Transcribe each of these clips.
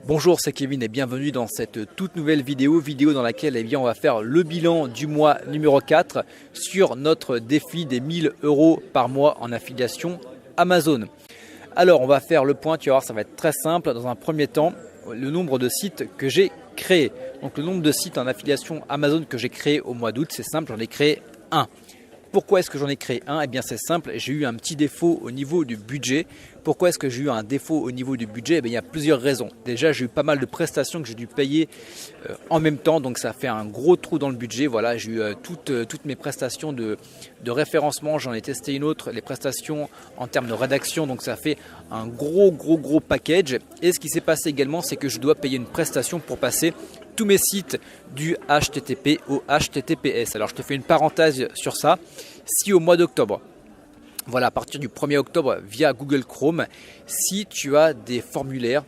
Bonjour, c'est Kevin et bienvenue dans cette toute nouvelle vidéo dans laquelle on va faire le bilan du mois numéro 4 sur notre défi des 1000 € par mois en affiliation Amazon. Alors on va faire le point, tu vas voir, ça va être très simple. Dans un premier temps, le nombre de sites que j'ai créés. Donc le nombre de sites en affiliation Amazon que j'ai créé au mois d'août, c'est simple, j'en ai créé un. Pourquoi est-ce que j'en ai créé un? Eh bien c'est simple, j'ai eu un petit défaut au niveau du budget. Pourquoi est-ce que j'ai eu un défaut au niveau du budget? Eh bien, il y a plusieurs raisons. Déjà, j'ai eu pas mal de prestations que j'ai dû payer en même temps, donc ça fait un gros trou dans le budget. Voilà, j'ai eu toutes mes prestations de référencement, j'en ai testé une autre, les prestations en termes de rédaction, donc ça fait un gros package. Et ce qui s'est passé également, c'est que je dois payer une prestation pour passer tous mes sites du HTTP au HTTPS. Alors, je te fais une parenthèse sur ça. Si au mois d'octobre, voilà, à partir du 1er octobre via Google Chrome, si tu as des formulaires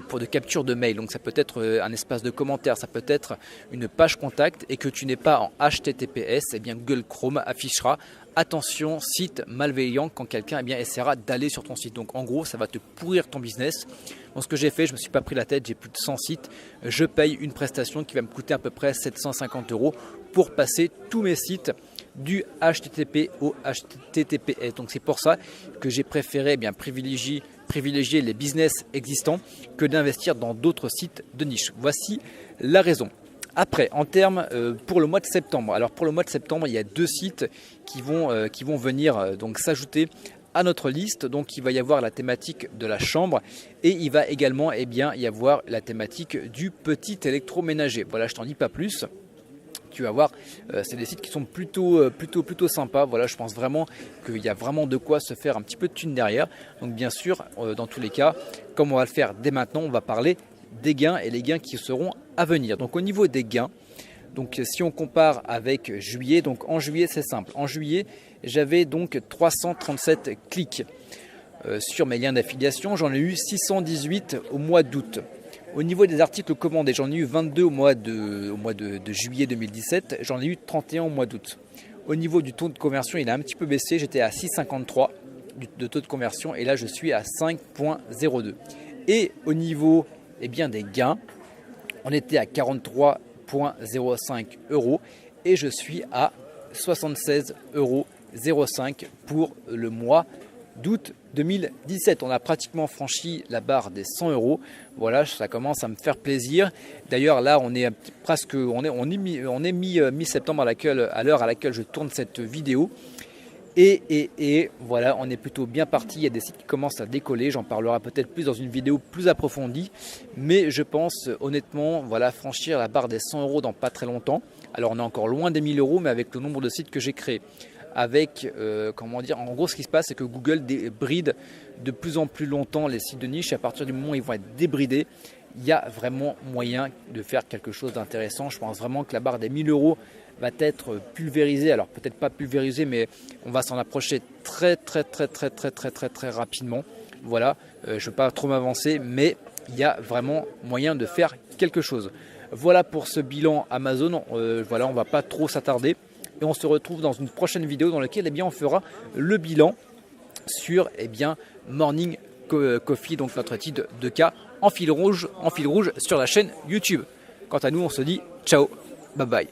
pour de capture de mail, donc ça peut être un espace de commentaires, ça peut être une page contact et que tu n'es pas en HTTPS, eh bien Google Chrome affichera attention site malveillant quand quelqu'un essaiera d'aller sur ton site. Donc en gros, ça va te pourrir ton business. Donc ce que j'ai fait, je ne me suis pas pris la tête, j'ai plus de 100 sites, je paye une prestation qui va me coûter à peu près 750 € pour passer tous mes sites du HTTP au HTTPS. Donc c'est pour ça que j'ai préféré privilégier les business existants que d'investir dans d'autres sites de niche. Voici la raison. Après, en termes pour le mois de septembre. Alors pour le mois de septembre, il y a deux sites qui vont venir donc s'ajouter à notre liste. Donc il va y avoir la thématique de la chambre et il va également y avoir la thématique du petit électroménager. Voilà, je t'en dis pas plus. Tu vas voir, c'est des sites qui sont plutôt sympas. Voilà, je pense vraiment qu'il y a vraiment de quoi se faire un petit peu de thune derrière. Donc bien sûr, dans tous les cas, comme on va le faire dès maintenant, on va parler des gains et les gains qui seront à venir. Donc au niveau des gains, donc si on compare avec juillet, donc en juillet c'est simple. En juillet, j'avais donc 337 clics sur mes liens d'affiliation. J'en ai eu 618 au mois d'août. Au niveau des articles commandés, j'en ai eu 22 au mois de juillet 2017, j'en ai eu 31 au mois d'août. Au niveau du taux de conversion, il a un petit peu baissé, j'étais à 6,53 de taux de conversion et là je suis à 5,02. Et au niveau des gains, on était à 43,05 € et je suis à 76,05 € pour le mois d'août 2017. On a pratiquement franchi la barre des 100 €. Voilà, ça commence à me faire plaisir. D'ailleurs, là, on est presque, on est mi-septembre à l'heure à laquelle je tourne cette vidéo. Et voilà, on est plutôt bien parti. Il y a des sites qui commencent à décoller. J'en parlerai peut-être plus dans une vidéo plus approfondie. Mais je pense honnêtement, voilà, franchir la barre des 100 € dans pas très longtemps. Alors, on est encore loin des 1000 €, mais avec le nombre de sites que j'ai créés. Avec, en gros ce qui se passe c'est que Google débride de plus en plus longtemps les sites de niche et à partir du moment où ils vont être débridés, il y a vraiment moyen de faire quelque chose d'intéressant. Je pense vraiment que la barre des 1000 € va être pulvérisée, alors peut-être pas pulvérisée mais on va s'en approcher très rapidement. Voilà, je ne veux pas trop m'avancer mais il y a vraiment moyen de faire quelque chose. Voilà pour ce bilan Amazon, voilà, on ne va pas trop s'attarder. Et on se retrouve dans une prochaine vidéo dans laquelle on fera le bilan sur Morning Coffee, donc notre titre de cas en fil rouge sur la chaîne YouTube. Quant à nous, on se dit ciao, bye bye.